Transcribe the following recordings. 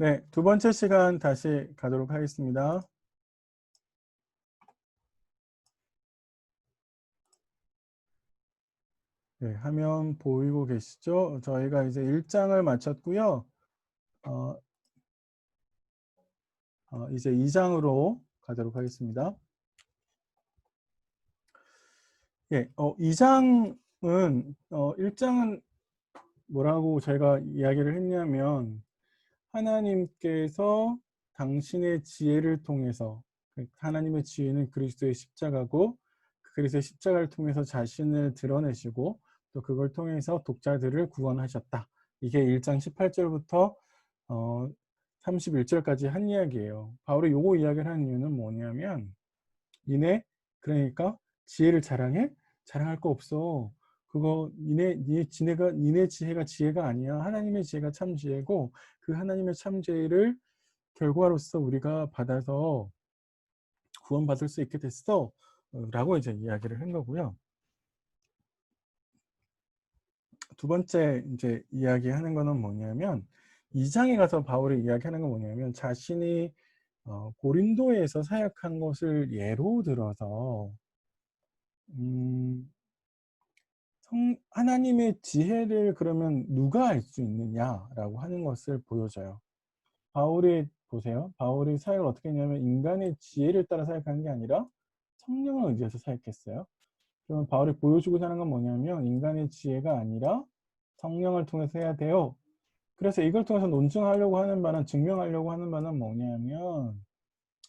네, 두 번째 시간 다시 가도록 하겠습니다. 네, 화면 보이고 계시죠? 저희가 이제 1장을 마쳤고요. 어, 이제 2장으로 가도록 하겠습니다. 예, 2장은 1장은 뭐라고 저희가 이야기를 했냐면 하나님께서 당신의 지혜를 통해서, 하나님의 지혜는 그리스도의 십자가고 그 그리스도의 십자가를 통해서 자신을 드러내시고 또 그걸 통해서 독자들을 구원하셨다. 이게 1장 18절부터 31절까지 한 이야기예요. 바울이 요거 이야기를 하는 이유는 뭐냐면 니네 그러니까 지혜를 자랑해? 자랑할 거 없어. 그거 니네 지혜가 지혜가 아니야. 하나님의 지혜가 참 지혜고 그 하나님의 참 지혜를 결과로서 우리가 받아서 구원받을 수 있게 됐어. 라고 이제 이야기를 한 거고요. 두 번째 이제 이야기하는 거는 뭐냐면 2장에 가서 바울이 이야기하는 건 뭐냐면 자신이 고린도에서 사역한 것을 예로 들어서 하나님의 지혜를 그러면 누가 알 수 있느냐라고 하는 것을 보여줘요. 바울이 보세요. 바울이 사역을 어떻게 했냐면 인간의 지혜를 따라 사역하는 게 아니라 성령을 의지해서 사역했어요. 그러면 바울이 보여주고자 하는 건 뭐냐면 인간의 지혜가 아니라 성령을 통해서 해야 돼요. 그래서 이걸 통해서 논증하려고 하는 바는 증명하려고 하는 바는 뭐냐면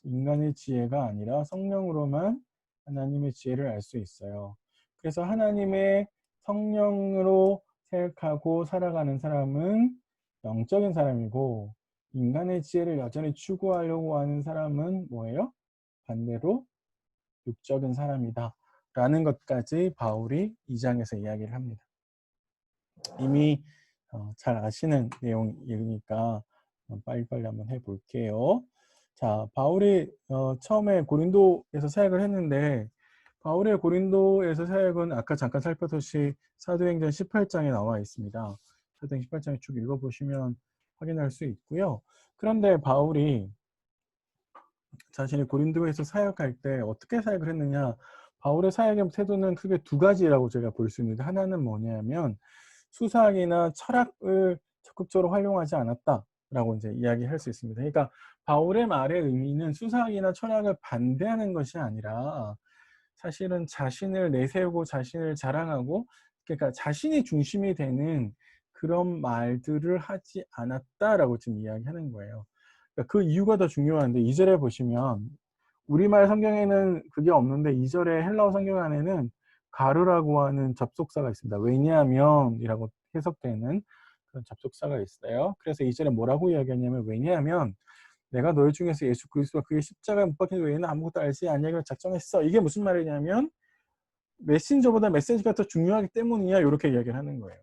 인간의 지혜가 아니라 성령으로만 하나님의 지혜를 알 수 있어요. 그래서 하나님의 성령으로 생각하고 살아가는 사람은 영적인 사람이고 인간의 지혜를 여전히 추구하려고 하는 사람은 뭐예요? 반대로 육적인 사람이다. 라는 것까지 바울이 2장에서 이야기를 합니다. 이미 잘 아시는 내용이니까 빨리빨리 한번 해볼게요. 자, 바울이 처음에 고린도에서 사역을 했는데 바울의 고린도에서 사역은 아까 잠깐 살펴보듯이 사도행전 18장에 나와 있습니다. 사도행전 18장에 쭉 읽어보시면 확인할 수 있고요. 그런데 바울이 자신이 고린도에서 사역할 때 어떻게 사역을 했느냐, 바울의 사역의 태도는 크게 두 가지라고 제가 볼 수 있는데 하나는 뭐냐면 수사학이나 철학을 적극적으로 활용하지 않았다라고 이제 이야기할 수 있습니다. 그러니까 바울의 말의 의미는 수사학이나 철학을 반대하는 것이 아니라 사실은 자신을 내세우고 자신을 자랑하고 그러니까 자신이 중심이 되는 그런 말들을 하지 않았다라고 지금 이야기하는 거예요. 그러니까 그 이유가 더 중요한데 2절에 보시면 우리말 성경에는 그게 없는데 2절에 헬라어 성경 안에는 가르라고 하는 접속사가 있습니다. 왜냐하면이라고 해석되는 그런 접속사가 있어요. 그래서 2절에 뭐라고 이야기하냐면 왜냐하면 내가 너희 중에서 예수 그리스도와 그의 십자가에 못 박힌 외에는 아무것도 알지 아니하기로 작정했어. 이게 무슨 말이냐면 메신저보다 메시지가 더 중요하기 때문이야. 이렇게 이야기를 하는 거예요.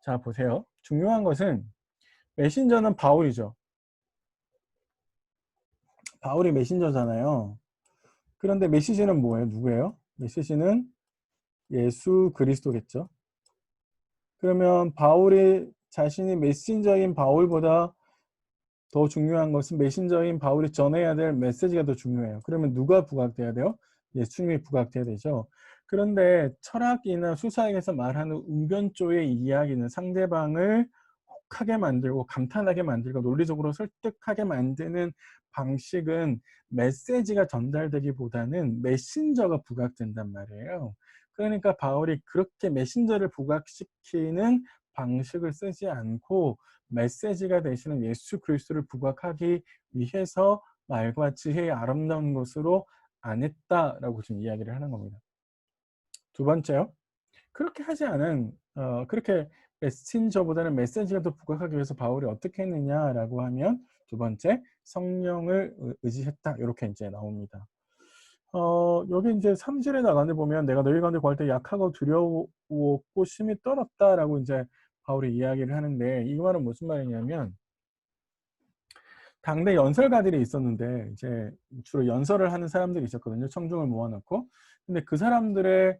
자, 보세요. 중요한 것은 메신저는 바울이죠. 바울이 메신저잖아요. 그런데 메시지는 뭐예요? 누구예요? 메시지는 예수 그리스도겠죠. 그러면 바울이 자신이 메신저인 바울보다 더 중요한 것은 메신저인 바울이 전해야 될 메시지가 더 중요해요. 그러면 누가 부각돼야 돼요? 예수님이 부각돼야 되죠. 그런데 철학이나 수사학에서 말하는 웅변조의 이야기는 상대방을 혹하게 만들고 감탄하게 만들고 논리적으로 설득하게 만드는 방식은 메시지가 전달되기보다는 메신저가 부각된단 말이에요. 그러니까 바울이 그렇게 메신저를 부각시키는 방식을 쓰지 않고 메시지가 되시는 예수 그리스도를 부각하기 위해서 말과 지혜의 아름다운 것으로 안 했다라고 지금 이야기를 하는 겁니다. 두 번째요. 그렇게 하지 않은 그렇게 메신저보다는 메시지가 더 부각하기 위해서 바울이 어떻게 했느냐라고 하면 두 번째 성령을 의지했다 이렇게 이제 나옵니다. 여기 이제 3절에 나가는데 보면 내가 너희 가운데 구할 때 약하고 두려웠고 심히 떨었다라고 이제 바울이 이야기를 하는데 이 말은 무슨 말이냐면 당대 연설가들이 있었는데 이제 주로 연설을 하는 사람들이 있었거든요. 청중을 모아놓고. 근데 그 사람들의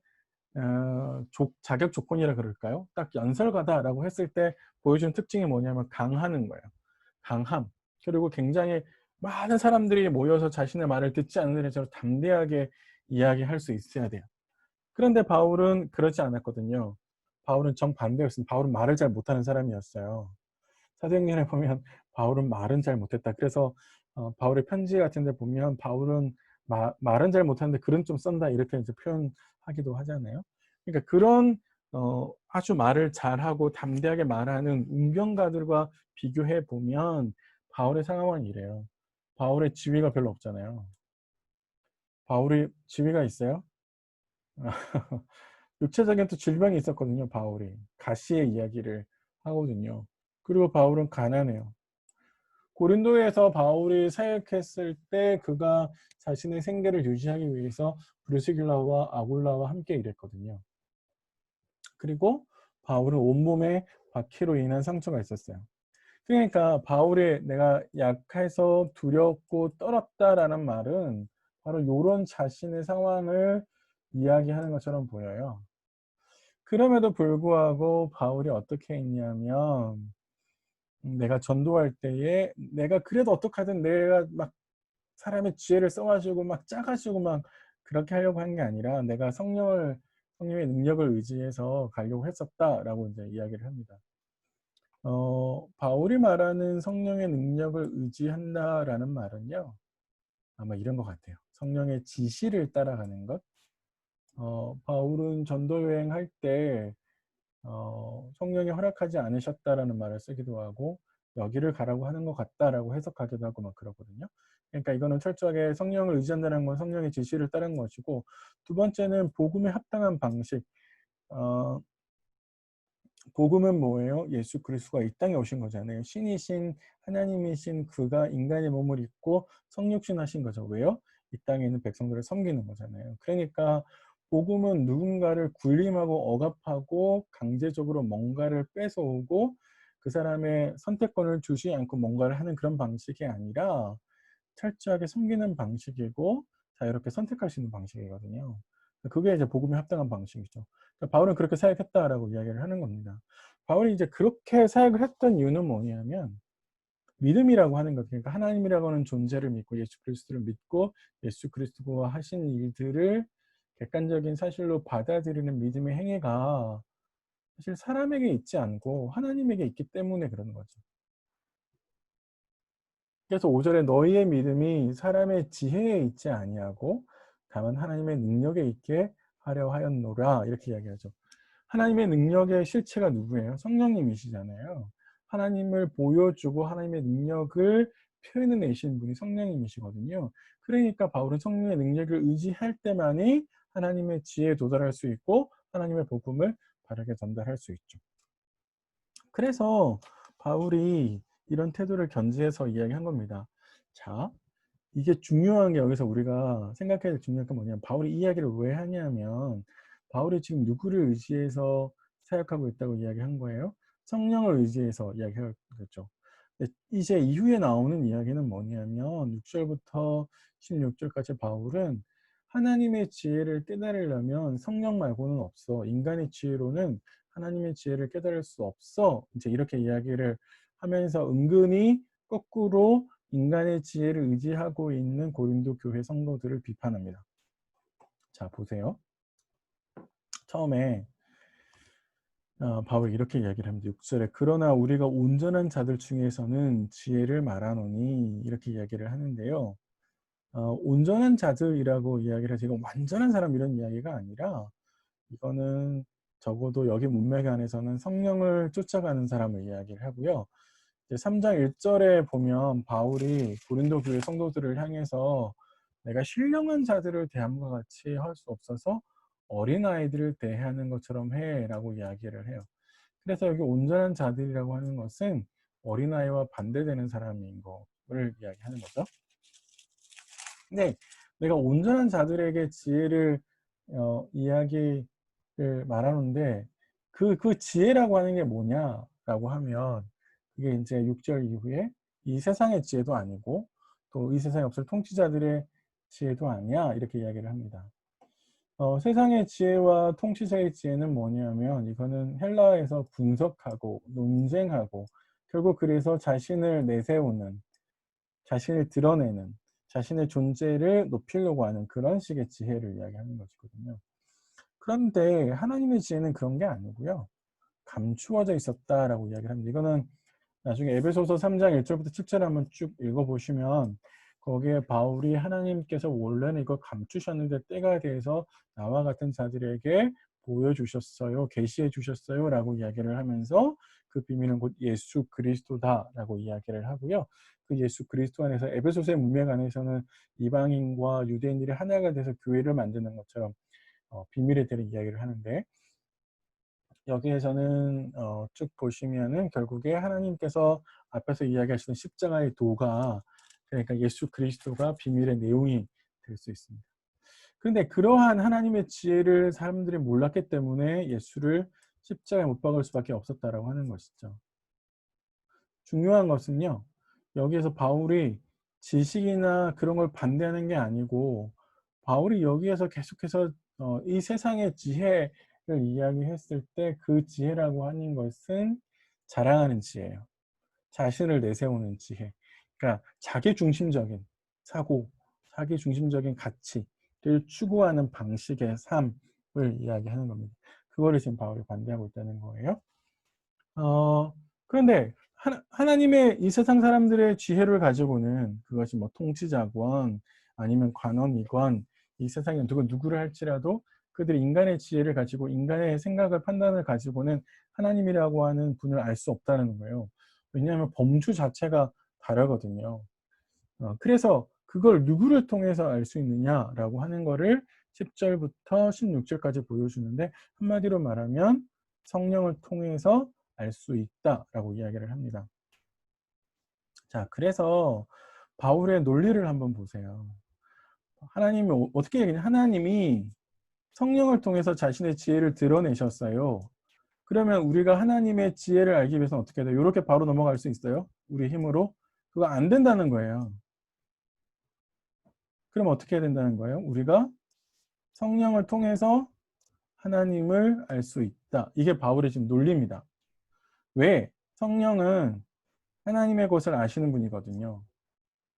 자격 조건이라 그럴까요? 딱 연설가다라고 했을 때 보여주는 특징이 뭐냐면 강하는 거예요. 강함. 그리고 굉장히 많은 사람들이 모여서 자신의 말을 듣지 않는 애처럼 담대하게 이야기할 수 있어야 돼요. 그런데 바울은 그렇지 않았거든요. 바울은 정반대였습니다. 바울은 말을 잘 못하는 사람이었어요. 사도행전에 보면 바울은 말은 잘 못했다. 그래서 바울의 편지 같은 데 보면 바울은 말은 잘 못하는데 글은 좀 쓴다 이렇게 이제 표현하기도 하잖아요. 그러니까 그런 아주 말을 잘하고 담대하게 말하는 운명가들과 비교해 보면 바울의 상황은 이래요. 바울의 지위가 별로 없잖아요. 바울이 지위가 있어요? 육체적인 또 질병이 있었거든요, 바울이. 가시의 이야기를 하거든요. 그리고 바울은 가난해요. 고린도에서 바울이 사역했을 때 그가 자신의 생계를 유지하기 위해서 브리스길라와 아굴라와 함께 일했거든요. 그리고 바울은 온몸에 박해로 인한 상처가 있었어요. 그러니까 바울이 내가 약해서 두렵고 떨었다라는 말은 바로 요런 자신의 상황을 이야기하는 것처럼 보여요. 그럼에도 불구하고 바울이 어떻게 했냐면 내가 전도할 때에 내가 그래도 어떡하든 내가 막 사람의 지혜를 써 가지고 막 짜 가지고 막 그렇게 하려고 한 게 아니라 내가 성령의 능력을 의지해서 가려고 했었다라고 인제 이야기를 합니다. 바울이 말하는 성령의 능력을 의지한다라는 말은요. 아마 이런 것 같아요. 성령의 지시를 따라가는 것. 바울은 전도 여행할 때 성령이 허락하지 않으셨다라는 말을 쓰기도 하고 여기를 가라고 하는 것 같다라고 해석하기도 하고 막 그러거든요. 그러니까 이거는 철저하게 성령을 의지한다는 건 성령의 지시를 따른 것이고 두 번째는 복음에 합당한 방식. 어 복음은 뭐예요? 예수 그리스도가 이 땅에 오신 거잖아요. 신이신 하나님이신 그가 인간의 몸을 입고 성육신하신 거죠. 왜요? 이 땅에 있는 백성들을 섬기는 거잖아요. 그러니까 복음은 누군가를 군림하고 억압하고 강제적으로 뭔가를 뺏어오고 그 사람의 선택권을 주지 않고 뭔가를 하는 그런 방식이 아니라 철저하게 섬기는 방식이고 자유롭게 선택할 수 있는 방식이거든요. 그게 이제 복음에 합당한 방식이죠. 그러니까 바울은 그렇게 사역했다라고 이야기를 하는 겁니다. 바울이 이제 그렇게 사역을 했던 이유는 뭐냐면 믿음이라고 하는 것, 그러니까 하나님이라고 하는 존재를 믿고 예수 그리스도를 믿고 예수 그리스도가 하신 일들을 객관적인 사실로 받아들이는 믿음의 행위가 사실 사람에게 있지 않고 하나님에게 있기 때문에 그러는 거죠. 그래서 5 절에 "너희의 믿음이 사람의 지혜에 있지 아니하고 다만 하나님의 능력에 있게 하려 하였노라." 이렇게 이야기하죠. 하나님의 능력의 실체가 누구예요? 성령님이시잖아요. 하나님을 보여주고 하나님의 능력을 표현해 내신 분이 성령님이시거든요. 그러니까 바울은 성령의 능력을 의지할 때만이 하나님의 지혜에 도달할 수 있고 하나님의 복음을 바르게 전달할 수 있죠. 그래서 바울이 이런 태도를 견지해서 이야기한 겁니다. 자, 이게 중요한 게 여기서 우리가 생각해야 될 중요한 게 뭐냐면 바울이 이 이야기를 왜 하냐면 바울이 지금 누구를 의지해서 사역하고 있다고 이야기한 거예요? 성령을 의지해서 이야기하고 있죠. 근데 이제 이후에 나오는 이야기는 뭐냐면 6 절부터 16 절까지 바울은 하나님의 지혜를 깨달으려면 성령 말고는 없어. 인간의 지혜로는 하나님의 지혜를 깨달을 수 없어. 이제 이렇게 이야기를 하면서 은근히 거꾸로 인간의 지혜를 의지하고 있는 고린도 교회 성도들을 비판합니다. 자, 보세요. 처음에 바울이 이렇게 이야기를 합니다. 6절에 "그러나 우리가 온전한 자들 중에서는 지혜를 말하노니." 이렇게 이야기를 하는데요. 온전한 자들이라고 이야기를 해서 이건 완전한 사람 이런 이야기가 아니라 이거는 적어도 여기 문맥 안에서는 성령을 쫓아가는 사람을 이야기를 하고요. 이제 3장 1 절에 보면 바울이 고린도 교회 성도들을 향해서 "내가 신령한 자들을 대함과 같이 할 수 없어서 어린아이들을 대하는 것처럼 해."라고 이야기를 해요. 그래서 여기 온전한 자들이라고 하는 것은 어린아이와 반대되는 사람인 거를 이야기하는 거죠. 근데 내가 온전한 자들에게 지혜를 이야기를 말하는데 그 지혜라고 하는 게 뭐냐라고 하면 그게 인제 6절 이후에 "이 세상의 지혜도 아니고 또 이 세상에 없을 통치자들의 지혜도 아니야." 이렇게 이야기를 합니다. 세상의 지혜와 통치자의 지혜는 뭐냐면 이거는 헬라어에서 분석하고 논쟁하고 결국 그래서 자신을 내세우는 자신을 드러내는, 자신의 존재를 높이려고 하는 그런 식의 지혜를 이야기하는 것이거든요. 그런데 하나님의 지혜는 그런 게 아니고요. 감추어져 있었다라고 이야기를 합니다. 이거는 나중에 에베소서 3장 1절부터 7절 한번 쭉 읽어보시면 거기에 바울이 하나님께서 원래는 이걸 감추셨는데 때가 돼서 나와 같은 자들에게 보여주셨어요. 계시해 주셨어요. 라고 이야기를 하면서 그 비밀은 곧 예수 그리스도다라고 이야기를 하고요. 그 예수 그리스도 안에서 에베소서의 문맥 안에서는 이방인과 유대인들이 하나가 돼서 교회를 만드는 것처럼 비밀에 대한 이야기를 하는데 여기에서는 쭉 보시면은 결국에 하나님께서 앞에서 이야기하시는 십자가의 도가 그러니까 예수 그리스도가 비밀의 내용이 될 수 있습니다. 그런데 그러한 하나님의 지혜를 사람들이 몰랐기 때문에 예수를 십자가에 못 박을 수밖에 없었다라고 하는 것이죠. 중요한 것은요. 여기에서 바울이 지식이나 그런 걸 반대하는 게 아니고 바울이 여기에서 계속해서 이 세상의 지혜를 이야기했을 때 그 지혜라고 하는 것은 자랑하는 지혜예요. 자신을 내세우는 지혜. 그러니까 자기 중심적인 사고, 자기 중심적인 가치를 추구하는 방식의 삶을 이야기하는 겁니다. 그거를 지금 바울이 반대하고 있다는 거예요. 그런데 하나님의 이 세상 사람들의 지혜를 가지고는 그것이 뭐 통치자건 아니면 관원이건 이 세상에 누구를 할지라도 그들이 인간의 지혜를 가지고 인간의 생각을 판단을 가지고는 하나님이라고 하는 분을 알 수 없다는 거예요. 왜냐하면 범주 자체가 다르거든요. 그래서 그걸 누구를 통해서 알 수 있느냐라고 하는 거를 10절부터 16절까지 보여주는데 한마디로 말하면 성령을 통해서 알 수 있다라고 이야기를 합니다. 자, 그래서 바울의 논리를 한번 보세요. 하나님이 어떻게 얘기냐? 하나님이 성령을 통해서 자신의 지혜를 드러내셨어요. 그러면 우리가 하나님의 지혜를 알기 위해서는 어떻게 해야 돼요? 이렇게 바로 넘어갈 수 있어요? 우리 힘으로? 그거 안 된다는 거예요. 그럼 어떻게 해야 된다는 거예요? 우리가 성령을 통해서 하나님을 알 수 있다. 이게 바울의 지금 논리입니다. 왜? 성령은 하나님의 것을 아시는 분이거든요.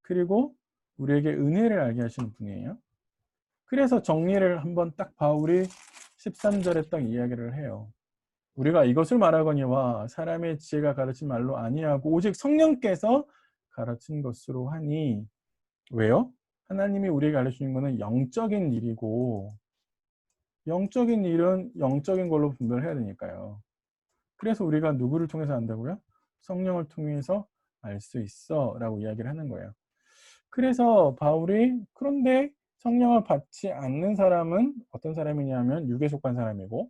그리고 우리에게 은혜를 알게 하시는 분이에요. 그래서 정리를 한번 딱 바울이 13절에 딱 이야기를 해요. 우리가 이것을 말하거니와 사람의 지혜가 가르친 말로 아니하고 오직 성령께서 가르친 것으로 하니 왜요? 하나님이 우리에게 알려주는 것은 영적인 일이고 영적인 일은 영적인 걸로 분별해야 되니까요. 그래서 우리가 누구를 통해서 안다고요? 성령을 통해서 알 수 있어 라고 이야기를 하는 거예요. 그래서 바울이 그런데 성령을 받지 않는 사람은 어떤 사람이냐면 육에 속한 사람이고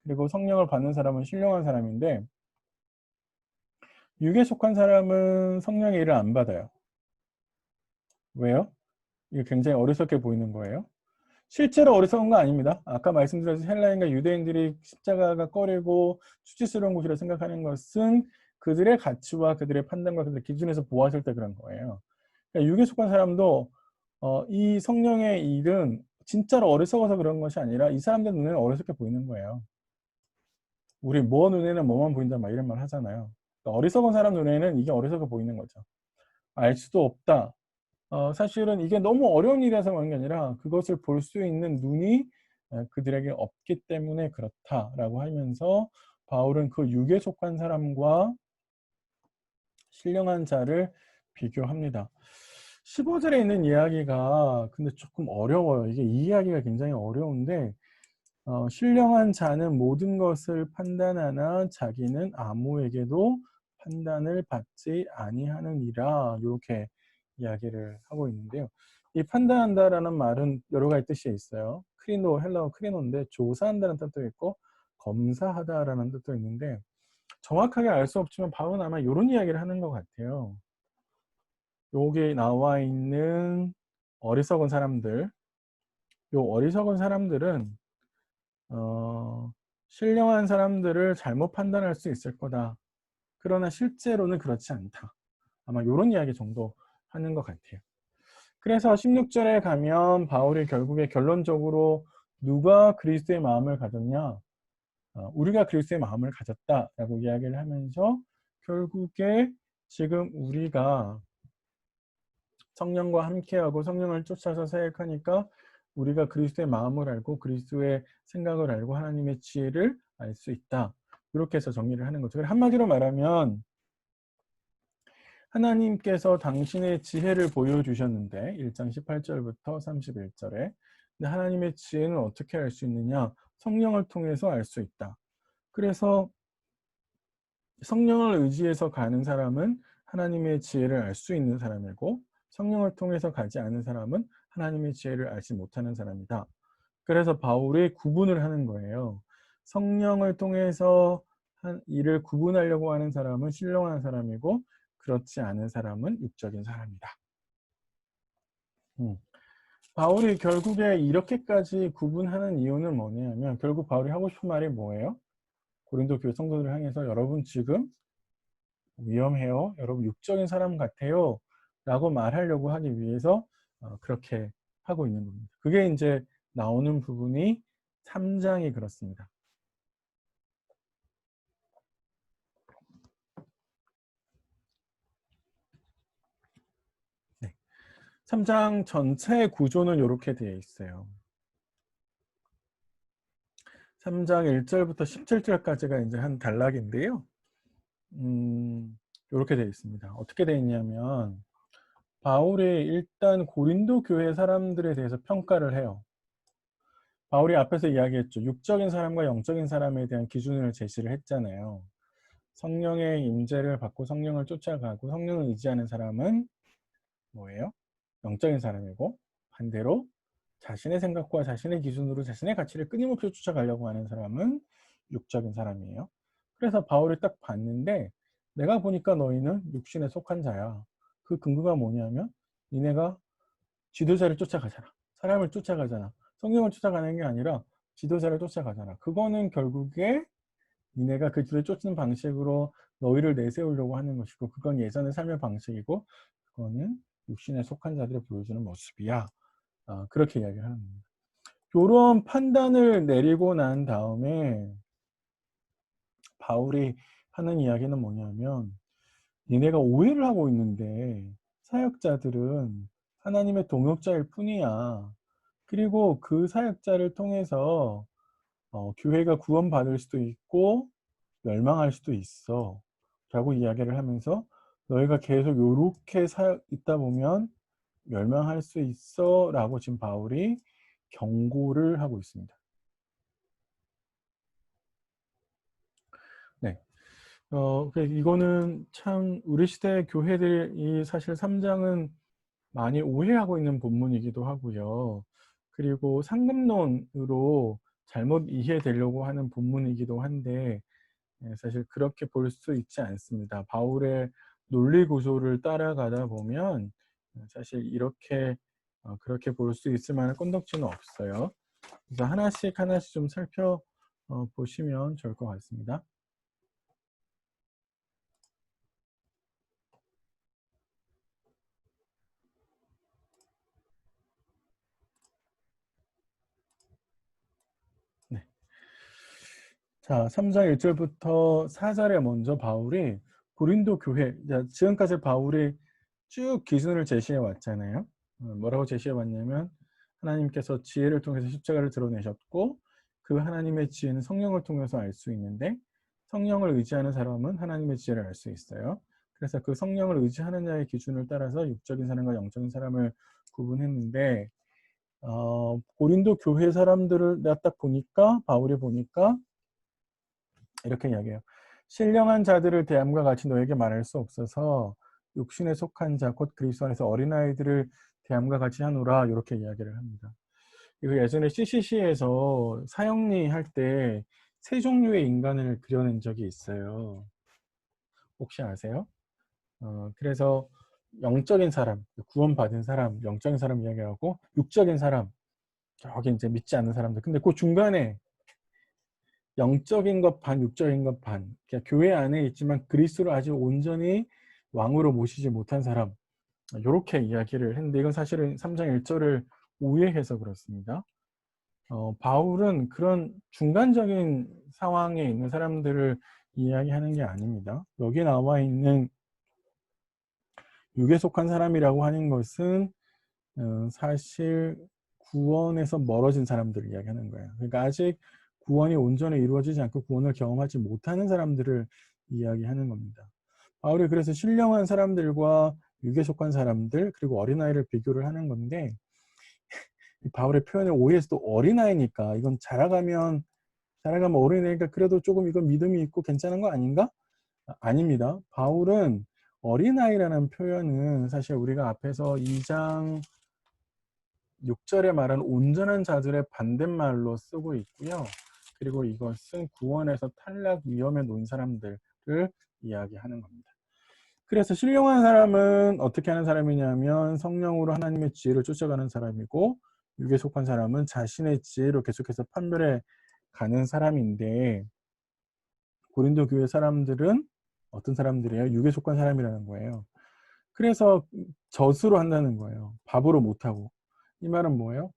그리고 성령을 받는 사람은 신령한 사람인데 육에 속한 사람은 성령의 일을 안 받아요. 왜요? 이게 굉장히 어리석게 보이는 거예요. 실제로 어리석은 거 아닙니다. 아까 말씀드렸듯이 헬라인과 유대인들이 십자가가 꺼리고 수치스러운 곳이라 생각하는 것은 그들의 가치와 그들의 판단과 그들의 기준에서 보았을 때 그런 거예요. 그러니까 육에 속한 사람도 이 성령의 일은 진짜로 어리석어서 그런 것이 아니라 이 사람들 눈에는 어리석게 보이는 거예요. 우리 뭐 눈에는 뭐만 보인다 막 이런 말 하잖아요. 그러니까 어리석은 사람 눈에는 이게 어리석어 보이는 거죠. 알 수도 없다. 사실은 이게 너무 어려운 일이라서 그런 게 아니라 그것을 볼 수 있는 눈이 그들에게 없기 때문에 그렇다라고 하면서 바울은 그 육에 속한 사람과 신령한 자를 비교합니다. 15절에 있는 이야기가 근데 조금 어려워요. 이게 이 이야기가 굉장히 어려운데 신령한 자는 모든 것을 판단하나 자기는 아무에게도 판단을 받지 아니하느니라 이렇게 이야기를 하고 있는데요. 이 판단한다라는 말은 여러 가지 뜻이 있어요. 크리노, 헬라어 크리노인데 조사한다는 뜻도 있고 검사하다라는 뜻도 있는데 정확하게 알 수 없지만 바울은 아마 이런 이야기를 하는 것 같아요. 여기 나와 있는 어리석은 사람들, 요 어리석은 사람들은 신령한 사람들을 잘못 판단할 수 있을 거다. 그러나 실제로는 그렇지 않다. 아마 이런 이야기 정도 하는 것 같아요. 그래서 16절에 가면 바울이 결국에 결론적으로 누가 그리스도의 마음을 가졌냐? 우리가 그리스도의 마음을 가졌다라고 이야기를 하면서 결국에 지금 우리가 성령과 함께하고 성령을 쫓아서 사역하니까 우리가 그리스도의 마음을 알고 그리스도의 생각을 알고 하나님의 지혜를 알 수 있다. 이렇게 해서 정리를 하는 거죠. 한마디로 말하면 하나님께서 당신의 지혜를 보여주셨는데 1장 18절부터 31절에 근데 하나님의 지혜는 어떻게 알 수 있느냐? 성령을 통해서 알 수 있다. 그래서 성령을 의지해서 가는 사람은 하나님의 지혜를 알 수 있는 사람이고 성령을 통해서 가지 않은 사람은 하나님의 지혜를 알지 못하는 사람이다. 그래서 바울이 구분을 하는 거예요. 성령을 통해서 이를 구분하려고 하는 사람은 신령한 사람이고 그렇지 않은 사람은 육적인 사람이다. 바울이 결국에 이렇게까지 구분하는 이유는 뭐냐면 결국 바울이 하고 싶은 말이 뭐예요? 고린도 교회 성도들을 향해서 여러분 지금 위험해요. 여러분 육적인 사람 같아요. 라고 말하려고 하기 위해서 그렇게 하고 있는 겁니다. 그게 이제 나오는 부분이 3장이 그렇습니다. 네. 3장 전체 구조는 이렇게 되어 있어요. 3장 1절부터 17절까지가 이제 한 단락인데요. 이렇게 되어 있습니다. 어떻게 되어 있냐면 바울이 일단 고린도 교회 사람들에 대해서 평가를 해요. 바울이 앞에서 이야기했죠. 육적인 사람과 영적인 사람에 대한 기준을 제시를 했잖아요. 성령의 임재를 받고 성령을 쫓아가고 성령을 의지하는 사람은 뭐예요? 영적인 사람이고 반대로 자신의 생각과 자신의 기준으로 자신의 가치를 끊임없이 쫓아가려고 하는 사람은 육적인 사람이에요. 그래서 바울이 딱 봤는데 내가 보니까 너희는 육신에 속한 자야. 그 근거가 뭐냐면 니네가 지도자를 쫓아가잖아. 사람을 쫓아가잖아. 성령을 쫓아가는 게 아니라 지도자를 쫓아가잖아. 그거는 결국에 니네가 그 뒤를 쫓는 방식으로 너희를 내세우려고 하는 것이고 그건 예전의 삶의 방식이고 그거는 육신에 속한 자들이 보여주는 모습이야. 그렇게 이야기를 하는 겁니다. 이런 판단을 내리고 난 다음에 바울이 하는 이야기는 뭐냐면 니네가 오해를 하고 있는데 사역자들은 하나님의 동역자일 뿐이야. 그리고 그 사역자를 통해서 교회가 구원받을 수도 있고 멸망할 수도 있어 라고 이야기를 하면서 너희가 계속 요렇게 있다 보면 멸망할 수 있어 라고 지금 바울이 경고를 하고 있습니다. 네. 이거는 참 우리 시대 교회들이 사실 3장은 많이 오해하고 있는 본문이기도 하고요. 그리고 상급론으로 잘못 이해되려고 하는 본문이기도 한데 사실 그렇게 볼 수 있지 않습니다. 바울의 논리 구조를 따라가다 보면 사실 이렇게 그렇게 볼 수 있을 만한 건덕지는 없어요. 그래서 하나씩 하나씩 좀 살펴 보시면 좋을 것 같습니다. 네. 자, 3장 1절부터 4절에 먼저 바울이 고린도 교회, 지금까지 바울이 쭉 기준을 제시해 왔잖아요. 뭐라고 제시해 왔냐면 하나님께서 지혜를 통해서 십자가를 드러내셨고 그 하나님의 지혜는 성령을 통해서 알 수 있는데 성령을 의지하는 사람은 하나님의 지혜를 알 수 있어요. 그래서 그 성령을 의지하는 자의 기준을 따라서 육적인 사람과 영적인 사람을 구분했는데 고린도 교회 사람들을 내가 딱 보니까 바울이 보니까 이렇게 이야기해요. 신령한 자들을 대함과 같이 너에게 말할 수 없어서 육신에 속한 자 곧 그리스도 안에서 어린아이들을 대함과 같이 하노라 이렇게 이야기를 합니다. 이거 예전에 CCC에서 사형리 할 때 세 종류의 인간을 그려낸 적이 있어요. 혹시 아세요? 그래서 영적인 사람, 구원받은 사람, 영적인 사람 이야기하고 육적인 사람, 저기 이제 믿지 않는 사람들. 근데 그 중간에 영적인 것 반, 육적인 것 반. 그러니까 교회 안에 있지만 그리스도를 아직 온전히 왕으로 모시지 못한 사람. 이렇게 이야기를 했는데 이건 사실은 3장 1절을 오해해서 그렇습니다. 바울은 그런 중간적인 상황에 있는 사람들을 이야기하는 게 아닙니다. 여기 나와 있는 육에 속한 사람이라고 하는 것은 사실 구원에서 멀어진 사람들을 이야기하는 거예요. 그러니까 아직 구원이 온전히 이루어지지 않고 구원을 경험하지 못하는 사람들을 이야기하는 겁니다. 바울이 그래서 신령한 사람들과 육에 속한 사람들 그리고 어린아이를 비교를 하는 건데, 바울의 표현에 오해해서 또 어린아이니까 이건 자라가면 어린아이니까 그래도 조금 이건 믿음이 있고 괜찮은 거 아닌가? 아닙니다. 바울은 어린아이라는 표현은 사실 우리가 앞에서 2장 6절에 말한 온전한 자들의 반대말로 쓰고 있고요. 그리고 이것은 구원에서 탈락 위험에 놓인 사람들을 이야기하는 겁니다. 그래서 신령한 사람은 어떻게 하는 사람이냐면 성령으로 하나님의 지혜를 쫓아가는 사람이고, 육에 속한 사람은 자신의 지혜로 계속해서 판별해 가는 사람인데, 고린도 교회 사람들은 어떤 사람들이에요? 육에 속한 사람이라는 거예요. 그래서 젖으로 한다는 거예요. 밥으로 못하고. 이 말은 뭐예요?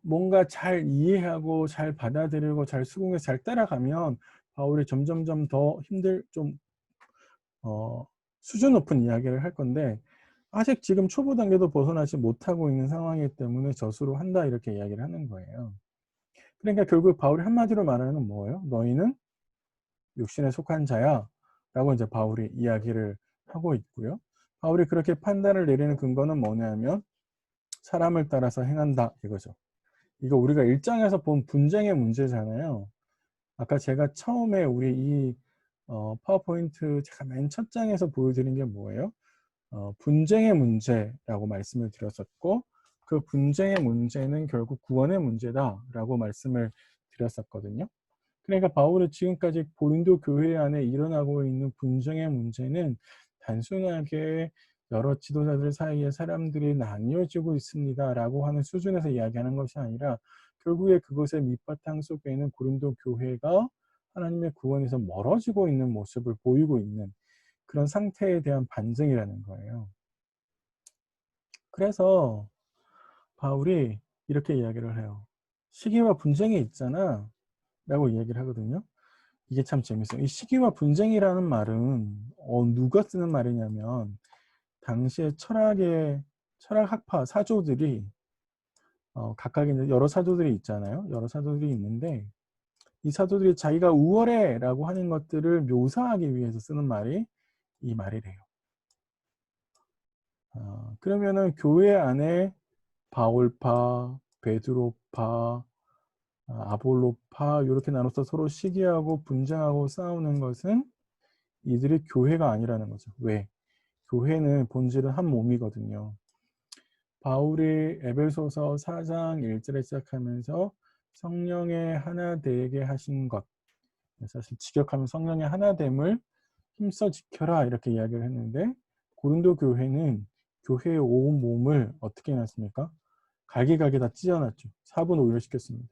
뭔가 잘 이해하고 잘 받아들이고 잘 수긍해서 잘 따라가면 바울이 점점점 더 수준 높은 이야기를 할 건데, 아직 지금 초보 단계도 벗어나지 못하고 있는 상황이기 때문에 젖으로 한다 이렇게 이야기를 하는 거예요. 그러니까 결국 바울이 한마디로 말하는 건 뭐예요? 너희는 육신에 속한 자야 라고 이제 바울이 이야기를 하고 있고요. 바울이 그렇게 판단을 내리는 근거는 뭐냐면 사람을 따라서 행한다 이거죠. 이거 우리가 1장에서 본 분쟁의 문제잖아요. 아까 제가 처음에 우리 이 파워포인트 제가 맨 첫 장에서 보여드린 게 뭐예요? 분쟁의 문제라고 말씀을 드렸었고, 그 분쟁의 문제는 결국 구원의 문제다라고 말씀을 드렸었거든요. 그러니까 바울은 지금까지 고린도 교회 안에 일어나고 있는 분쟁의 문제는 단순하게 여러 지도자들 사이에 사람들이 나뉘어지고 있습니다라고 하는 수준에서 이야기하는 것이 아니라, 결국에 그것의 밑바탕 속에는 고린도 교회가 하나님의 구원에서 멀어지고 있는 모습을 보이고 있는 그런 상태에 대한 반증이라는 거예요. 그래서 바울이 이렇게 이야기를 해요. 시기와 분쟁이 있잖아 라고 이야기를 하거든요. 이게 참 재밌어요. 이 시기와 분쟁이라는 말은 누가 쓰는 말이냐면, 당시에 철학 학파 사조들이 각각 이제 여러 사조들이 있잖아요. 여러 사조들이 있는데 이 사조들이 자기가 우월해라고 하는 것들을 묘사하기 위해서 쓰는 말이 이 말이래요. 그러면은 교회 안에 바울파, 베드로파, 아볼로파 이렇게 나눠서 서로 시기하고 분쟁하고 싸우는 것은 이들이 교회가 아니라는 거죠. 왜? 교회는 본질은 한 몸이거든요. 바울이 에베소서 4장 1절에 시작하면서 성령의 하나 되게 하신 것, 사실 직역하면 성령의 하나됨을 힘써 지켜라 이렇게 이야기를 했는데, 고린도 교회는 교회의 온 몸을 어떻게 해놨습니까? 갈기갈기 다 찢어놨죠. 사분 오열시켰습니다.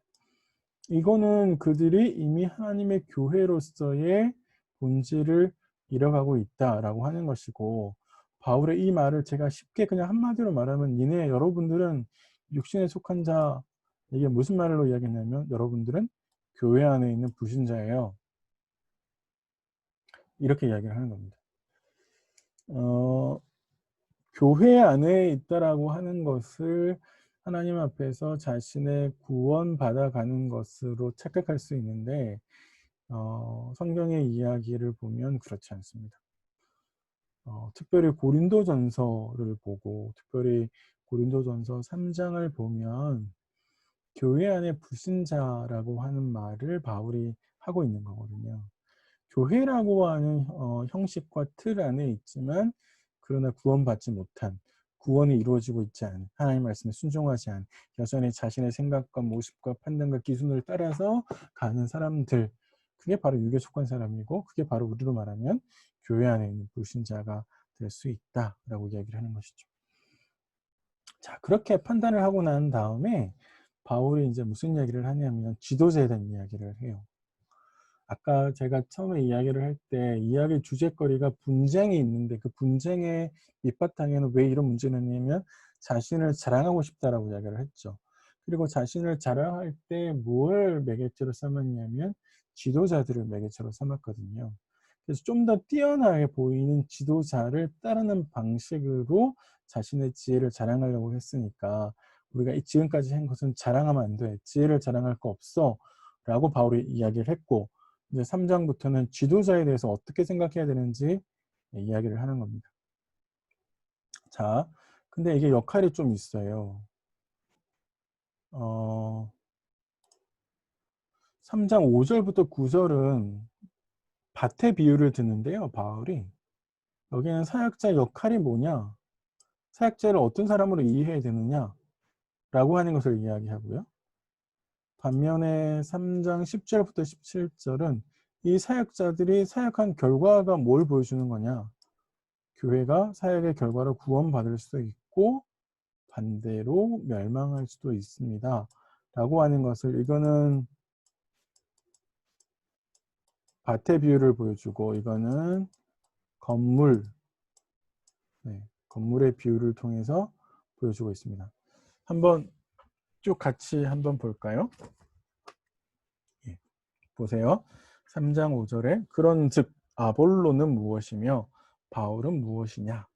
이거는 그들이 이미 하나님의 교회로서의 본질을 잃어가고 있다라고 하는 것이고, 바울의 이 말을 제가 쉽게 그냥 한마디로 말하면, 여러분들은 육신에 속한 자, 이게 무슨 말로 이야기했냐면 여러분들은 교회 안에 있는 불신자예요. 이렇게 이야기를 하는 겁니다. 교회 안에 있다라고 하는 것을 하나님 앞에서 자신의 구원받아가는 것으로 착각할 수 있는데, 성경의 이야기를 보면 그렇지 않습니다. 특별히 고린도전서를 보고, 특별히 고린도전서 3장을 보면 교회 안에 불신자라고 하는 말을 바울이 하고 있는 거거든요. 교회라고 하는 형식과 틀 안에 있지만, 그러나 구원받지 못한, 구원이 이루어지고 있지 않은, 하나님 말씀에 순종하지 않은, 여전히 자신의 생각과 모습과 판단과 기준을 따라서 가는 사람들, 그게 바로 육에 속한 사람이고, 그게 바로 우리로 말하면 교회 안에 있는 불신자가 될 수 있다라고 이야기를 하는 것이죠. 자, 그렇게 판단을 하고 난 다음에 바울이 이제 무슨 이야기를 하냐면 지도자에 대한 이야기를 해요. 아까 제가 처음에 이야기를 할 때 이야기 주제거리가 분쟁이 있는데, 그 분쟁의 밑바탕에는 왜 이런 문제가 있냐면 자신을 자랑하고 싶다라고 이야기를 했죠. 그리고 자신을 자랑할 때 뭘 매개체로 삼았냐면 지도자들을 매개체로 삼았거든요. 그래서 좀 더 뛰어나게 보이는 지도자를 따르는 방식으로 자신의 지혜를 자랑하려고 했으니까 우리가 이 지금까지 한 것은 자랑하면 안 돼. 지혜를 자랑할 거 없어. 라고 바울이 이야기를 했고 이제 3장부터는 지도자에 대해서 어떻게 생각해야 되는지 이야기를 하는 겁니다. 자, 근데 이게 역할이 좀 있어요. 3장 5절부터 9절은 밭의 비유를 드는데요. 바울이. 여기는 사역자 역할이 뭐냐? 사역자를 어떤 사람으로 이해해야 되느냐? 라고 하는 것을 이야기하고요. 반면에 3장 10절부터 17절은 이 사역자들이 사역한 결과가 뭘 보여주는 거냐? 교회가 사역의 결과로 구원받을 수도 있고 반대로 멸망할 수도 있습니다. 라고 하는 것을 이거는 밭의 비유를 보여주고 이거는 건물, 건물의 비유를 통해서 보여주고 있습니다. 한번 쭉 같이 한번 볼까요? 예, 보세요. 3장 5절에 그런즉 아볼로는 무엇이며 바울은 무엇이냐?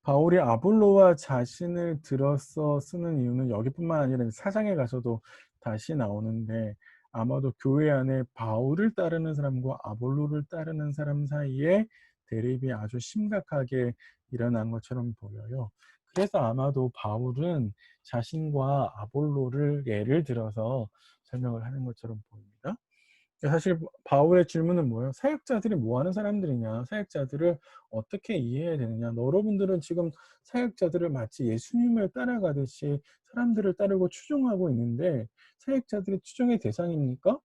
바울이 아볼로와 자신을 들어서 쓰는 이유는 여기뿐만 아니라 4장에 가서도 다시 나오는데 아마도 교회 안에 바울을 따르는 사람과 아볼로를 따르는 사람 사이에 대립이 아주 심각하게 일어난 것처럼 보여요. 그래서 아마도 바울은 자신과 아볼로를 예를 들어서 설명을 하는 것처럼 보입니다. 사실 바울의 질문은 뭐예요? 사역자들이 뭐 하는 사람들이냐? 사역자들을 어떻게 이해해야 되느냐? 여러분들은 지금 사역자들을 마치 예수님을 따라가듯이 사람들을 따르고 추종하고 있는데 사역자들이 추종의 대상입니까?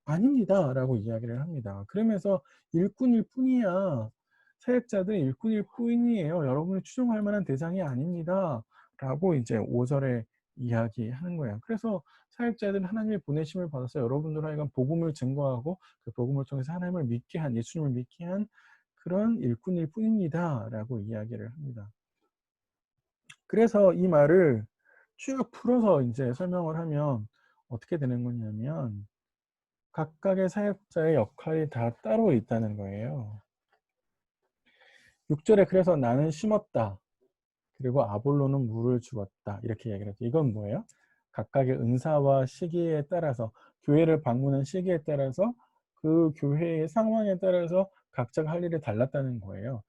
아닙니다. 라고 이야기를 합니다. 그러면서 일꾼일 뿐이야. 사역자들은 일꾼일 뿐이에요. 여러분이 추종할 만한 대상이 아닙니다. 라고 이제 5절에 이야기하는 거예요. 그래서 사역자들은 하나님의 보내심을 받아서 여러분들 하여간 복음을 증거하고 그 복음을 통해서 하나님을 믿게 한, 예수님을 믿게 한 그런 일꾼일 뿐입니다. 라고 이야기를 합니다. 그래서 이 말을 쭉 풀어서 이제 설명을 하면 어떻게 되는 거냐면 각각의 사역자의 역할이 다 따로 있다는 거예요. 6절에 그래서 나는 심었다. 그리고 아볼로는 물을 주었다. 이렇게 얘기를 했죠. 이건 뭐예요? 각각의 은사와 시기에 따라서 교회를 방문한 시기에 따라서 그 교회의 상황에 따라서 각자가 할 일이 달랐다는 거예요.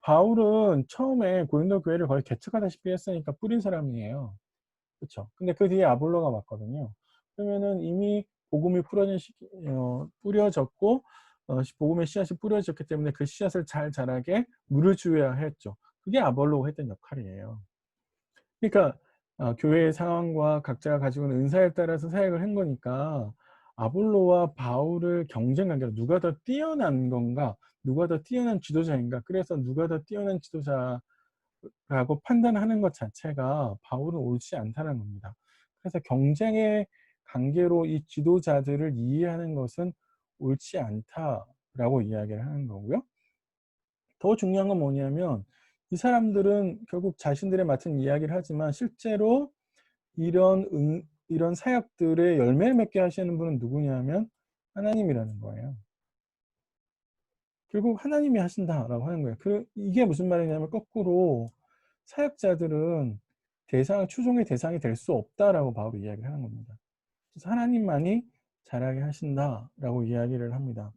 바울은 처음에 고린도 교회를 거의 개척하다시피 했으니까 뿌린 사람이에요. 그렇죠. 근데 그 뒤에 아볼로가 왔거든요. 그러면은 이미 복음이 뿌려졌고 복음의 씨앗이 뿌려졌기 때문에 그 씨앗을 잘 자라게 물을 주어야 했죠. 그게 아볼로가 했던 역할이에요. 그러니까 교회의 상황과 각자가 가지고 있는 은사에 따라서 사역을 한 거니까 아볼로와 바울을 경쟁 관계로 누가 더 뛰어난 건가, 누가 더 뛰어난 지도자인가, 그래서 누가 더 뛰어난 지도자 라고 판단하는 것 자체가 바울은 옳지 않다는 겁니다. 그래서 경쟁의 관계로 이 지도자들을 이해하는 것은 옳지 않다라고 이야기를 하는 거고요. 더 중요한 건 뭐냐면 이 사람들은 결국 자신들의 맡은 이야기를 하지만 실제로 이런 사역들의 열매를 맺게 하시는 분은 누구냐면 하나님이라는 거예요. 결국 하나님이 하신다라고 하는 거예요. 이게 무슨 말이냐면 거꾸로 사역자들은 추종의 대상이 될 수 없다라고 바울이 이야기를 하는 겁니다. 그래서 하나님만이 잘하게 하신다라고 이야기를 합니다.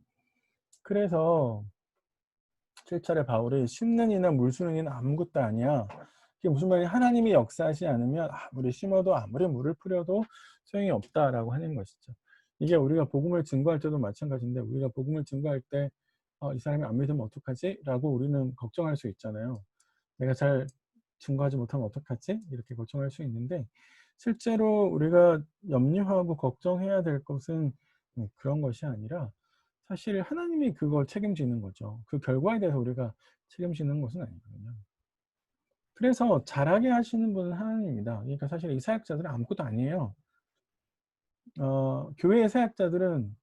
그래서 7절에 바울이 심는 이나 물 주는 이는 아무것도 아니야. 이게 무슨 말이냐? 하나님이 역사하지 않으면 아무리 심어도 아무리 물을 뿌려도 소용이 없다라고 하는 것이죠. 이게 우리가 복음을 증거할 때도 마찬가지인데 우리가 복음을 증거할 때 이 사람이 안 믿으면 어떡하지? 라고 우리는 걱정할 수 있잖아요. 내가 잘 증거하지 못하면 어떡하지? 이렇게 걱정할 수 있는데 실제로 우리가 염려하고 걱정해야 될 것은 그런 것이 아니라 사실 하나님이 그걸 책임지는 거죠. 그 결과에 대해서 우리가 책임지는 것은 아니거든요. 그래서 잘하게 하시는 분은 하나님입니다. 그러니까 사실 이 사역자들은 아무것도 아니에요. 교회의 사역자들은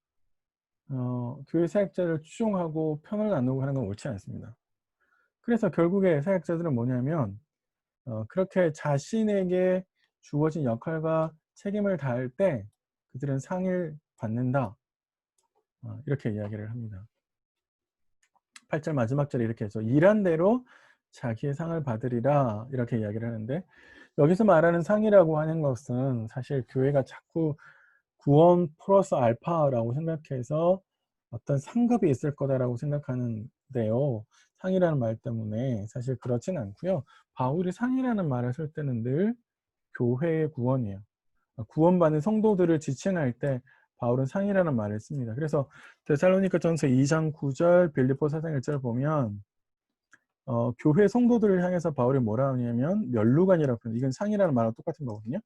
교회 사역자를 추종하고 편을 나누고 하는 건 옳지 않습니다. 그래서 결국에 사역자들은 뭐냐면 그렇게 자신에게 주어진 역할과 책임을 다할 때 그들은 상을 받는다. 이렇게 이야기를 합니다. 8절 마지막 절에 이렇게 해서 일한 대로 자기의 상을 받으리라 이렇게 이야기를 하는데, 여기서 말하는 상이라고 하는 것은 사실 교회가 자꾸 구원 플러스 알파라고 생각해서 어떤 상급이 있을 거다라고 생각하는데요. 상이라는 말 때문에 사실 그렇진 않고요. 바울이 상이라는 말을 쓸 때는 늘 교회의 구원이에요. 구원받는 성도들을 지칭할 때 바울은 상이라는 말을 씁니다. 그래서 데살로니가전서 2장 9절, 빌립보 4장 1절 보면 교회 성도들을 향해서 바울이 뭐라 하냐면 면류관이라고 표현해요. 이건 상이라는 말과 똑같은 거거든요.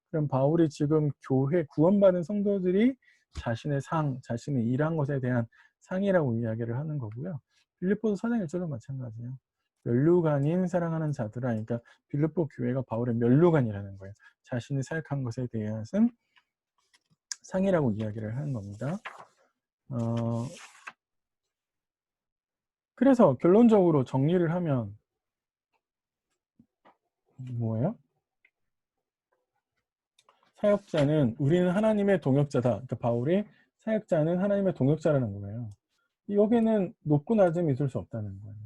그럼 바울이 지금 교회 구원받은 성도들이 자신의 상, 자신의 일한 것에 대한 상이라고 이야기를 하는 거고요. 빌립보서 4장 1절도 마찬가지예요. 면류관인 사랑하는 자들아, 그러니까 빌립보 교회가 바울의 면류관이라는 거예요. 자신이 사역한 것에 대해서는 상이라고 이야기를 하는 겁니다. 그래서 결론적으로 정리를 하면 뭐예요? 사역자는 우리는 하나님의 동역자다. 그러니까 바울이 사역자는 하나님의 동역자라는 거예요. 여기는 높고 낮음이 있을 수 없다는 거예요.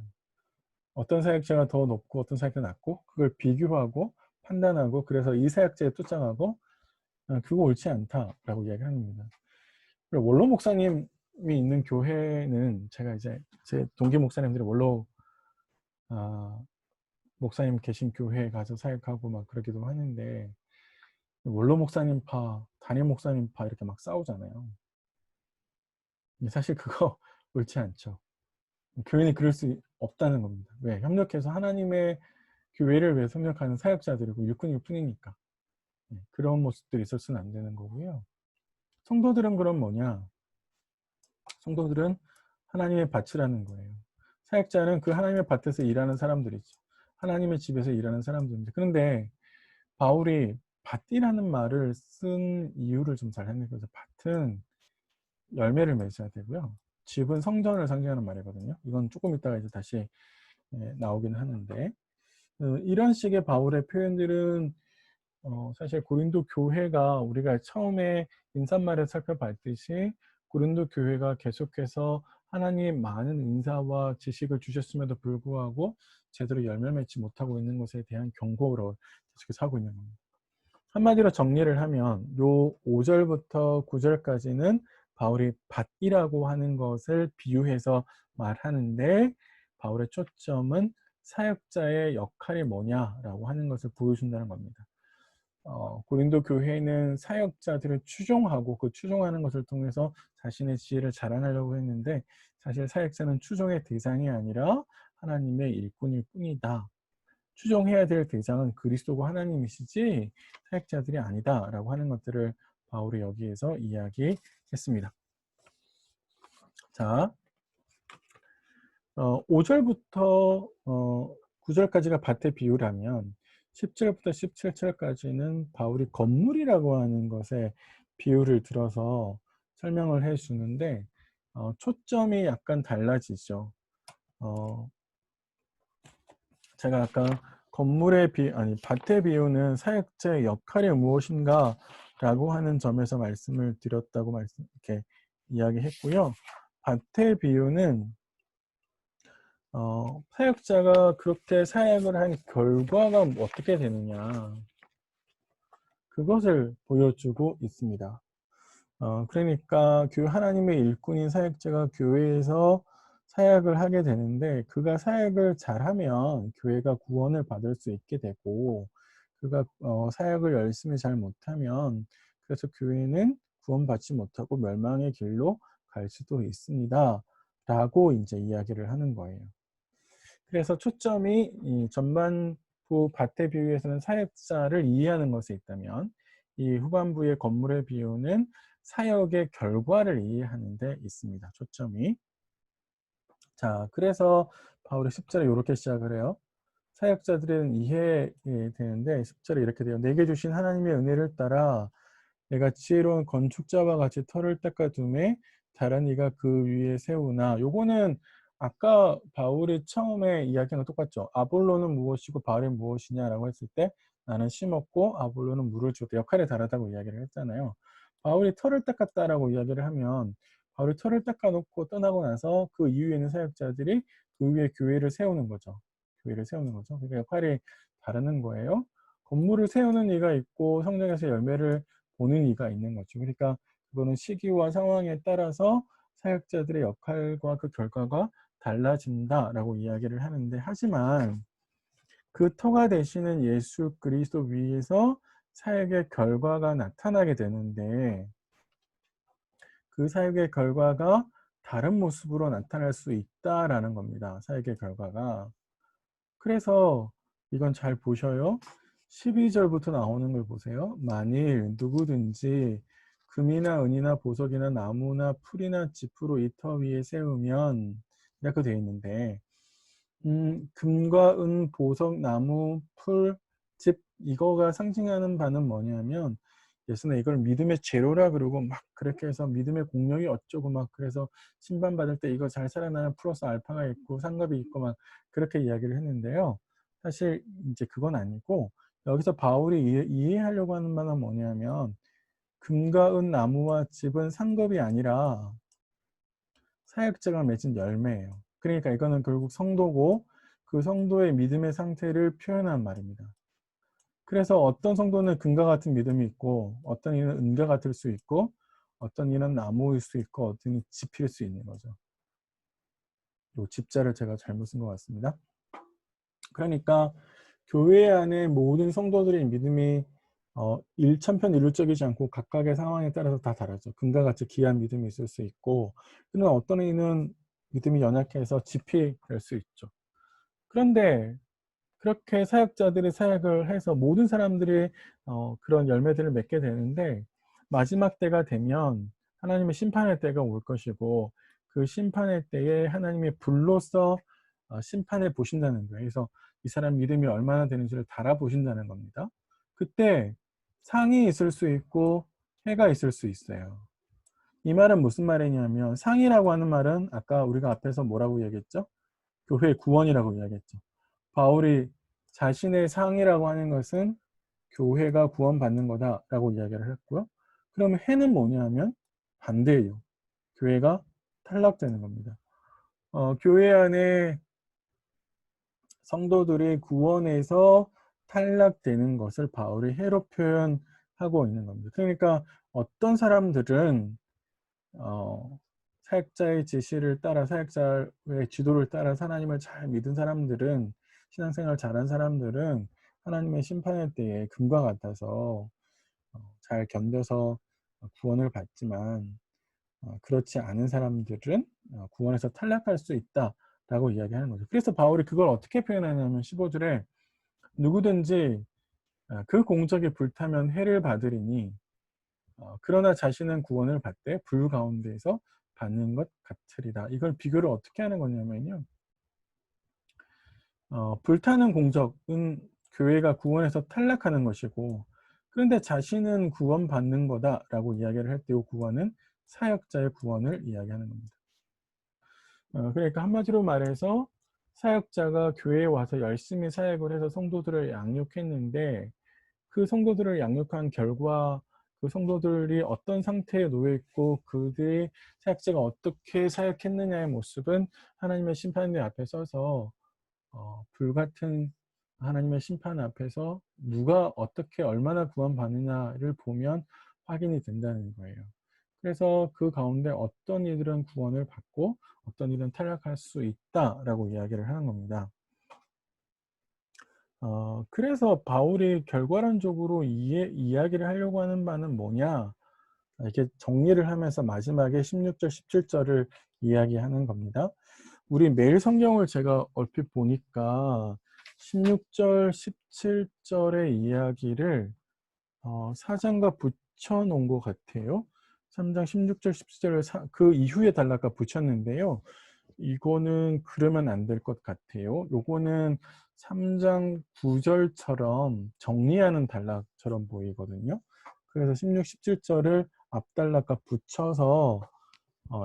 어떤 사역자가 더 높고 어떤 사역자가 낮고 그걸 비교하고 판단하고 그래서 이 사역자에 쫓아가고 그거 옳지 않다라고 이야기합니다. 원로 목사님이 있는 교회는 제가 이제 제 동기 목사님들이 원로 목사님 계신 교회에 가서 사역하고 막 그러기도 하는데 원로 목사님파, 담임 목사님파 이렇게 막 싸우잖아요. 사실 그거 옳지 않죠. 교회는 그럴 수 없다는 겁니다. 왜? 협력해서 하나님의 교회를 위해 협력하는 사역자들이고 일꾼일 뿐이니까. 그런 모습들이 있어서는 안 되는 거고요. 성도들은 그럼 뭐냐? 성도들은 하나님의 밭이라는 거예요. 사역자는 그 하나님의 밭에서 일하는 사람들이죠. 하나님의 집에서 일하는 사람들입니다. 그런데 바울이 밭이라는 말을 쓴 이유를 좀 잘 생각해 보세요. 밭은 열매를 맺어야 되고요. 집은 성전을 상징하는 말이거든요. 이건 조금 이따가 이제 다시 나오긴 하는데, 이런 식의 바울의 표현들은 사실 고린도 교회가 우리가 처음에 인사말에 살펴봤듯이 고린도 교회가 계속해서 하나님 많은 은사와 지식을 주셨음에도 불구하고 제대로 열매 맺지 못하고 있는 것에 대한 경고로 계속해서 하고 있는 겁니다. 한마디로 정리를 하면 요 5절부터 9절까지는 바울이 밭이라고 하는 것을 비유해서 말하는데, 바울의 초점은 사역자의 역할이 뭐냐라고 하는 것을 보여준다는 겁니다. 고린도 교회는 사역자들을 추종하고 그 추종하는 것을 통해서 자신의 지혜를 자랑하려고 했는데, 사실 사역자는 추종의 대상이 아니라 하나님의 일꾼일 뿐이다. 추종해야 될 대상은 그리스도고 하나님이시지 사역자들이 아니다라고 하는 것들을 바울이 여기에서 이야기했습니다. 자, 5절부터 9절까지가 밭의 비유라면 10절부터 17절까지는 바울이 건물이라고 하는 것에 비유를 들어서 설명을 해 주는데, 초점이 약간 달라지죠. 제가 아까 밭의 비유는 사역자의 역할이 무엇인가 라고 하는 점에서 말씀을 드렸다고 이렇게 이야기했고요. 밭의 비유는 사역자가 그렇게 사역을 한 결과가 어떻게 되느냐, 그것을 보여주고 있습니다. 그러니까 하나님의 일꾼인 사역자가 교회에서 사역을 하게 되는데, 그가 사역을 잘하면 교회가 구원을 받을 수 있게 되고, 그가 사역을 열심히 잘 못하면 그래서 교회는 구원받지 못하고 멸망의 길로 갈 수도 있습니다 라고 이제 이야기를 하는 거예요. 그래서 초점이 이 전반부 밭의 비유에서는 사역자를 이해하는 것에 있다면, 이 후반부의 건물의 비유는 사역의 결과를 이해하는 데 있습니다. 초점이. 자, 그래서 바울이 10절에 이렇게 시작을 해요. 사역자들은 이해되는데 10절에 이렇게 돼요. 내게 주신 하나님의 은혜를 따라 내가 지혜로운 건축자와 같이 터를 닦아둠에 다른 이가 그 위에 세우나. 요거는 아까 바울이 처음에 이야기한 거 똑같죠. 아볼로는 무엇이고 바울이 무엇이냐라고 했을 때 나는 심었고 아볼로는 물을 주었다. 역할이 다르다고 이야기를 했잖아요. 바울이 터를 닦았다라고 이야기를 하면 바울이 터를 닦아놓고 떠나고 나서 그 이후에 있는 사역자들이 그 위에 교회를 세우는 거죠. 교회를 세우는 거죠. 그러니까 역할이 다르는 거예요. 건물을 세우는 이가 있고 성령에서 열매를 보는 이가 있는 거죠. 그러니까 그거는 시기와 상황에 따라서 사역자들의 역할과 그 결과가 달라진다라고 이야기를 하는데, 하지만 그 터가 되시는 예수 그리스도 위에서 사역의 결과가 나타나게 되는데, 그 사역의 결과가 다른 모습으로 나타날 수 있다라는 겁니다. 사역의 결과가. 그래서 이건 잘 보셔요. 12절부터 나오는 걸 보세요. 만일 누구든지 금이나 은이나 보석이나 나무나 풀이나 짚으로 이 터 위에 세우면, 이렇게 되어 있는데, 금과 은, 보석, 나무, 풀, 집, 이거가 상징하는 바는 뭐냐면, 예수는 이걸 믿음의 제로라 그러고 막 그렇게 해서 믿음의 공력이 어쩌고 막, 그래서 심판받을 때 이거 잘 살아나면 플러스 알파가 있고 상급이 있고 막 그렇게 이야기를 했는데요. 사실 이제 그건 아니고, 여기서 바울이 이해하려고 하는 바는 뭐냐면, 금과 은, 나무와 집은 상급이 아니라 사역자가 맺은 열매예요. 그러니까 이거는 결국 성도고, 그 성도의 믿음의 상태를 표현한 말입니다. 그래서 어떤 성도는 금과 같은 믿음이 있고, 어떤 이는 은과 같을 수 있고, 어떤 이는 나무일 수 있고, 어떤 이는 짚일 수 있는 거죠. 요 집자를 제가 잘못 쓴 것 같습니다. 그러니까 교회 안에 모든 성도들의 믿음이 일천편일률적이지 않고 각각의 상황에 따라서 다 다르죠. 금과 같이 귀한 믿음이 있을 수 있고, 또는 어떤 이는 믿음이 연약해서 짚이 될 수 있죠. 그런데 그렇게 사역자들이 사역을 해서 모든 사람들이 그런 열매들을 맺게 되는데, 마지막 때가 되면 하나님의 심판의 때가 올 것이고, 그 심판의 때에 하나님의 불로서 심판해 보신다는 거예요. 그래서 이 사람 믿음이 얼마나 되는지를 달아보신다는 겁니다. 그때 상이 있을 수 있고 해가 있을 수 있어요. 이 말은 무슨 말이냐면, 상이라고 하는 말은 아까 우리가 앞에서 뭐라고 얘기했죠? 교회의 구원이라고 이야기했죠. 바울이 자신의 상이라고 하는 것은 교회가 구원받는 거다라고 이야기를 했고요. 그러면 해는 뭐냐면 반대예요. 교회가 탈락되는 겁니다. 교회 안에 성도들이 구원에서 탈락되는 것을 바울이 해로 표현하고 있는 겁니다. 그러니까 어떤 사람들은 사역자의 지시를 따라, 사역자의 지도를 따라 하나님을 잘 믿은 사람들은, 신앙생활 잘한 사람들은 하나님의 심판의 때에 금과 같아서 잘 견뎌서 구원을 받지만, 그렇지 않은 사람들은 구원에서 탈락할 수 있다라고 이야기하는 거죠. 그래서 바울이 그걸 어떻게 표현하냐면 15절에 누구든지 그 공적에 불타면 해를 받으리니, 그러나 자신은 구원을 받되 불 가운데에서 받는 것 같으리라. 이걸 비교를 어떻게 하는 거냐면요. 불타는 공적은 교회가 구원에서 탈락하는 것이고, 그런데 자신은 구원받는 거다라고 이야기를 할 때 이 구원은 사역자의 구원을 이야기하는 겁니다. 그러니까 한마디로 말해서 사역자가 교회에 와서 열심히 사역을 해서 성도들을 양육했는데, 그 성도들을 양육한 결과 그 성도들이 어떤 상태에 놓여 있고 그들의 사역자가 어떻게 사역했느냐의 모습은 하나님의 심판대 앞에 서서 불같은 하나님의 심판 앞에서 누가 어떻게 얼마나 구원받느냐를 보면 확인이 된다는 거예요. 그래서 그 가운데 어떤 이들은 구원을 받고 어떤 이들은 탈락할 수 있다라고 이야기를 하는 겁니다. 그래서 바울이 결과론적으로 이야기를 하려고 하는 바는 뭐냐? 이렇게 정리를 하면서 마지막에 16절, 17절을 이야기하는 겁니다. 우리 매일 성경을 제가 얼핏 보니까 16절, 17절의 이야기를 사장과 붙여 놓은 것 같아요. 3장 16절, 17절을 그 이후에 단락과 붙였는데요. 이거는 그러면 안 될 것 같아요. 요거는 3장 9절처럼 정리하는 단락처럼 보이거든요. 그래서 16, 17절을 앞단락과 붙여서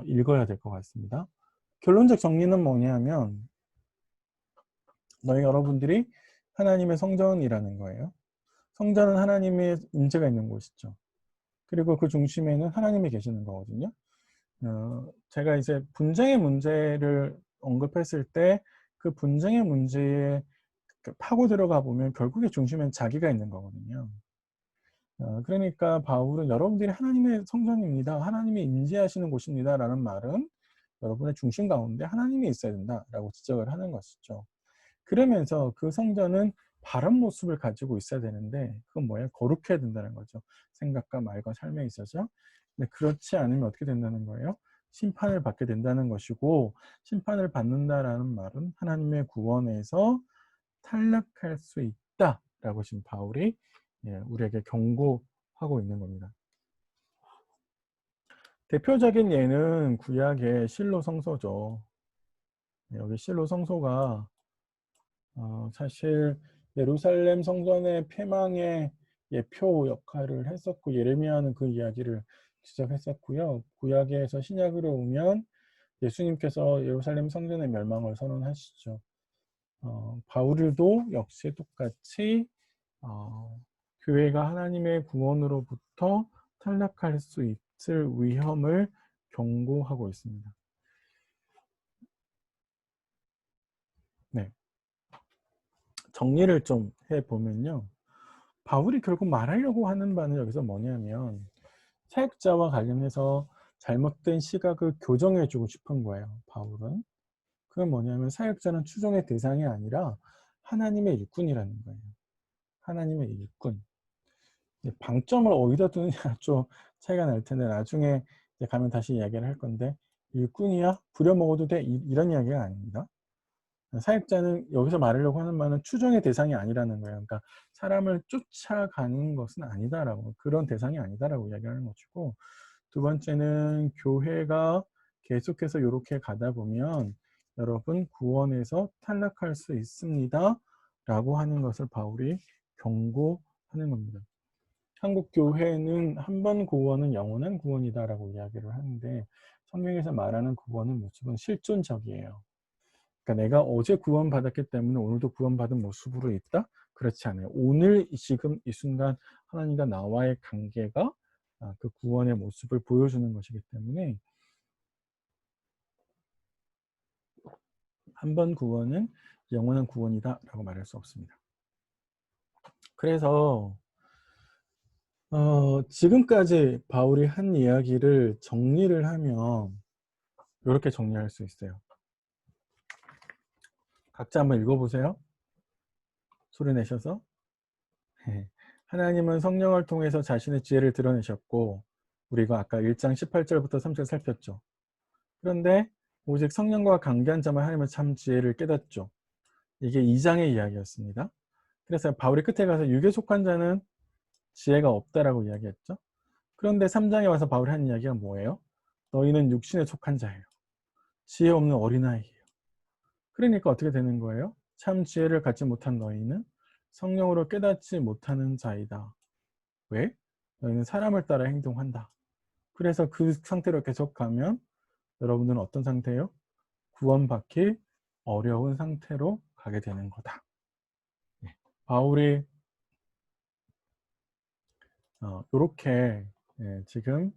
읽어야 될 것 같습니다. 결론적 정리는 뭐냐면, 여러분들이 하나님의 성전이라는 거예요. 성전은 하나님의 임재가 있는 곳이죠. 그리고 그 중심에는 하나님이 계시는 거거든요. 제가 이제 분쟁의 문제를 언급했을 때 그 분쟁의 문제에 파고 들어가 보면 결국에 중심엔 자기가 있는 거거든요. 그러니까 바울은 여러분들이 하나님의 성전입니다. 하나님이 임재하시는 곳입니다. 라는 말은 여러분의 중심 가운데 하나님이 있어야 된다라고 지적을 하는 것이죠. 그러면서 그 성전은 바른 모습을 가지고 있어야 되는데 그건 뭐예요? 거룩해야 된다는 거죠. 생각과 말과 삶에 있어서. 근데 그렇지 않으면 어떻게 된다는 거예요? 심판을 받게 된다는 것이고 심판을 받는다라는 말은 하나님의 구원에서 탈락할 수 있다라고 지금 바울이 우리에게 경고하고 있는 겁니다. 대표적인 예는 구약의 실로 성소죠. 여기 실로 성소가 사실 예루살렘 성전의 폐망의 예표 역할을 했었고 예레미야는 그 이야기를 지적했었고요. 구약에서 신약으로 오면 예수님께서 예루살렘 성전의 멸망을 선언하시죠. 바울도 역시 똑같이 교회가 하나님의 구원으로부터 탈락할 수 있을 위험을 경고하고 있습니다. 네. 정리를 좀 해보면요. 바울이 결국 말하려고 하는 바는 여기서 뭐냐면 사역자와 관련해서 잘못된 시각을 교정해주고 싶은 거예요. 바울은. 그건 뭐냐면 사역자는 추종의 대상이 아니라 하나님의 일꾼이라는 거예요. 하나님의 일꾼. 방점을 어디다 두느냐 좀 차이가 날 텐데 나중에 이제 가면 다시 이야기를 할 건데 일꾼이야? 부려먹어도 돼? 이런 이야기가 아닙니다. 사역자는 여기서 말하려고 하는 말은 추종의 대상이 아니라는 거예요. 그러니까 사람을 쫓아가는 것은 아니다라고 그런 대상이 아니다라고 이야기하는 것이고 두 번째는 교회가 계속해서 이렇게 가다 보면 여러분 구원에서 탈락할 수 있습니다 라고 하는 것을 바울이 경고하는 겁니다. 한국 교회는 한 번 구원은 영원한 구원이다라고 이야기를 하는데 성경에서 말하는 구원은 모습은 실존적이에요. 그러니까 내가 어제 구원받았기 때문에 오늘도 구원받은 모습으로 있다? 그렇지 않아요. 오늘 지금 이 순간 하나님과 나와의 관계가 그 구원의 모습을 보여주는 것이기 때문에 한 번 구원은 영원한 구원이다라고 말할 수 없습니다. 그래서 지금까지 바울이 한 이야기를 정리를 하면 이렇게 정리할 수 있어요. 각자 한번 읽어보세요. 소리 내셔서. 하나님은 성령을 통해서 자신의 지혜를 드러내셨고 우리가 아까 1장 18절부터 3절 살폈죠. 그런데 오직 성령과 관계한 자만 하나님의 참 지혜를 깨닫죠. 이게 2장의 이야기였습니다. 그래서 바울이 끝에 가서 육에 속한 자는 지혜가 없다라고 이야기했죠. 그런데 3장에 와서 바울이 한 이야기가 뭐예요? 너희는 육신에 속한 자예요. 지혜 없는 어린아이예요. 그러니까 어떻게 되는 거예요? 참 지혜를 갖지 못한 너희는 성령으로 깨닫지 못하는 자이다. 왜? 너희는 사람을 따라 행동한다. 그래서 그 상태로 계속 가면 여러분들은 어떤 상태예요? 구원받기 어려운 상태로 가게 되는 거다. 바울이 이렇게 지금